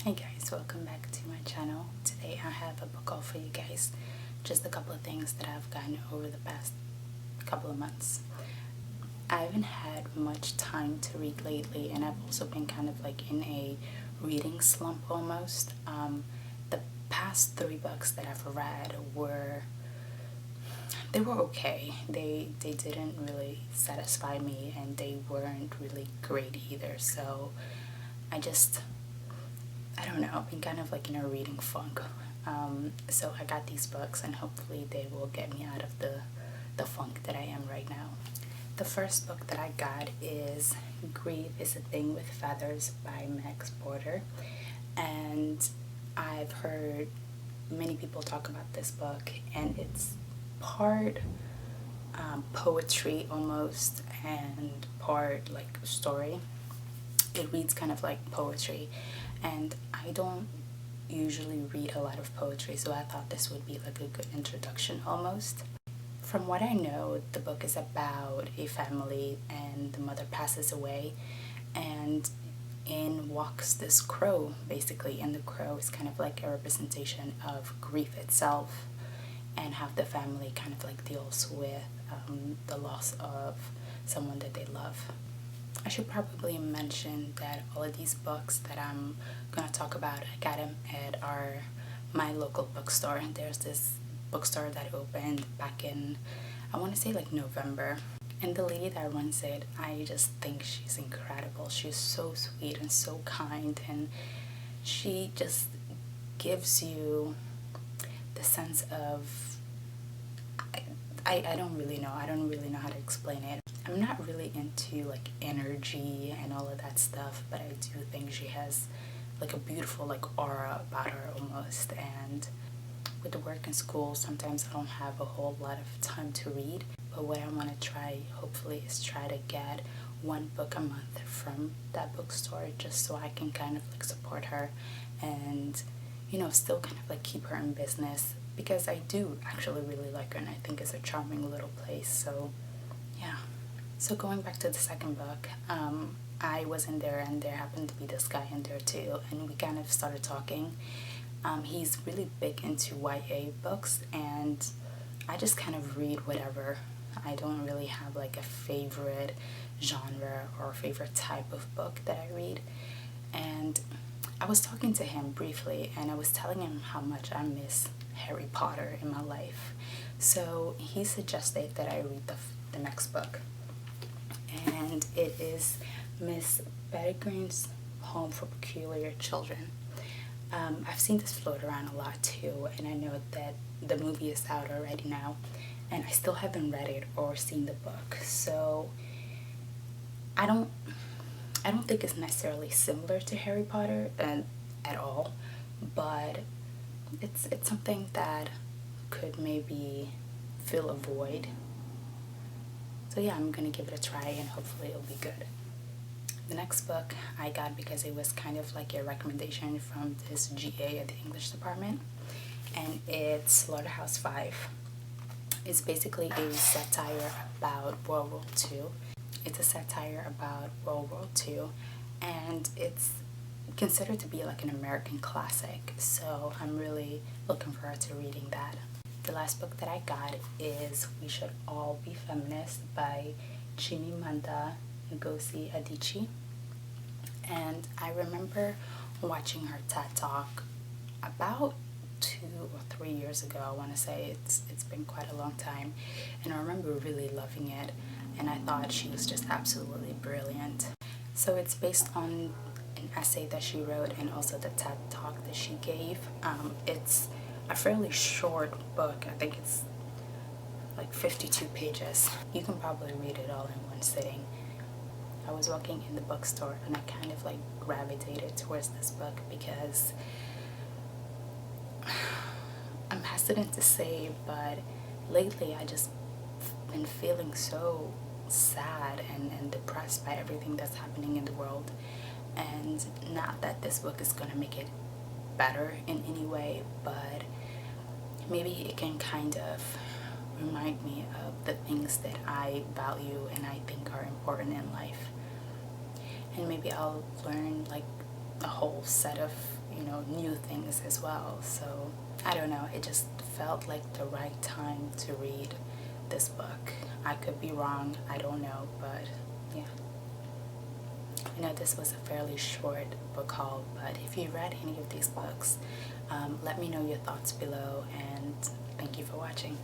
Hey guys, welcome back to my channel. Today I have a book haul for you guys. Just a couple of things that I've gotten over the past couple of months. I haven't had much time to read lately, and I've also been kind of like in a reading slump almost. The past 3 books that I've read were okay. They didn't really satisfy me, and they weren't really great either. So I don't know, I've been kind of like in a reading funk. So I got these books, and hopefully they will get me out of the funk that I am right now. The first book that I got is Grief is a Thing with Feathers by Max Porter. And I've heard many people talk about this book, and it's part poetry almost and part like story. It reads kind of like poetry, and I don't usually read a lot of poetry, so I thought this would be like a good introduction almost. From what I know, the book is about a family and the mother passes away, and in walks this crow basically, and the crow is kind of like a representation of grief itself and how the family kind of like deals with the loss of someone that they love. I should probably mention that all of these books that I'm gonna talk about, I got them at my local bookstore. There's this bookstore that opened back in, I want to say like November, and the lady that runs it, I just think she's incredible. She's so sweet and so kind, and she just gives you the sense of, I don't really know. I don't really know how to explain it. I'm not really into like energy and all of that stuff, but I do think she has like a beautiful like aura about her almost. And with the work and school, sometimes I don't have a whole lot of time to read. But what I want to try, hopefully, is try to get 1 book a month from that bookstore, just so I can kind of like support her and, you know, still kind of like keep her in business, because I do actually really like her, and I think it's a charming little place. So yeah. So going back to the second book, I was in there, and there happened to be this guy in there too, and we kind of started talking. He's really big into YA books, and I just kind of read whatever. I don't really have like a favorite genre or favorite type of book that I read. And I was talking to him briefly, and I was telling him how much I miss Harry Potter in my life. So he suggested that I read the next book, and it is Miss Peregrine's Home for Peculiar Children. I've seen this float around a lot too, and I know that the movie is out already now, and I still haven't read it or seen the book. So I don't think it's necessarily similar to Harry Potter at all, but it's something that could maybe fill a void. So yeah, I'm gonna give it a try, and hopefully it'll be good. The next book I got because it was kind of like a recommendation from this GA at the English department, and it's Slaughterhouse 5. It's basically a satire about World War II. It's a satire about World War II, and it's considered to be like an American classic, so I'm really looking forward to reading that. The last book that I got is We Should All Be Feminists by Chimamanda Ngozi Adichie. And I remember watching her TED Talk about 2 or 3 years ago. I want to say it's been quite a long time, and I remember really loving it, and I thought she was just absolutely brilliant. So it's based on an essay that she wrote and also the TED Talk that she gave. It's a fairly short book. I think it's like 52 pages. You can probably read it all in one sitting. I was walking in the bookstore, and I kind of like gravitated towards this book because I'm hesitant to say, but lately I just been feeling so sad and depressed by everything that's happening in the world. And not that this book is gonna make it better in any way, but maybe it can kind of remind me of the things that I value and I think are important in life. And maybe I'll learn like a whole set of, you know, new things as well. So I don't know, it just felt like the right time to read this book. I could be wrong, I don't know, but yeah. I know this was a fairly short book haul, but if you read any of these books, let me know your thoughts below, and thank you for watching.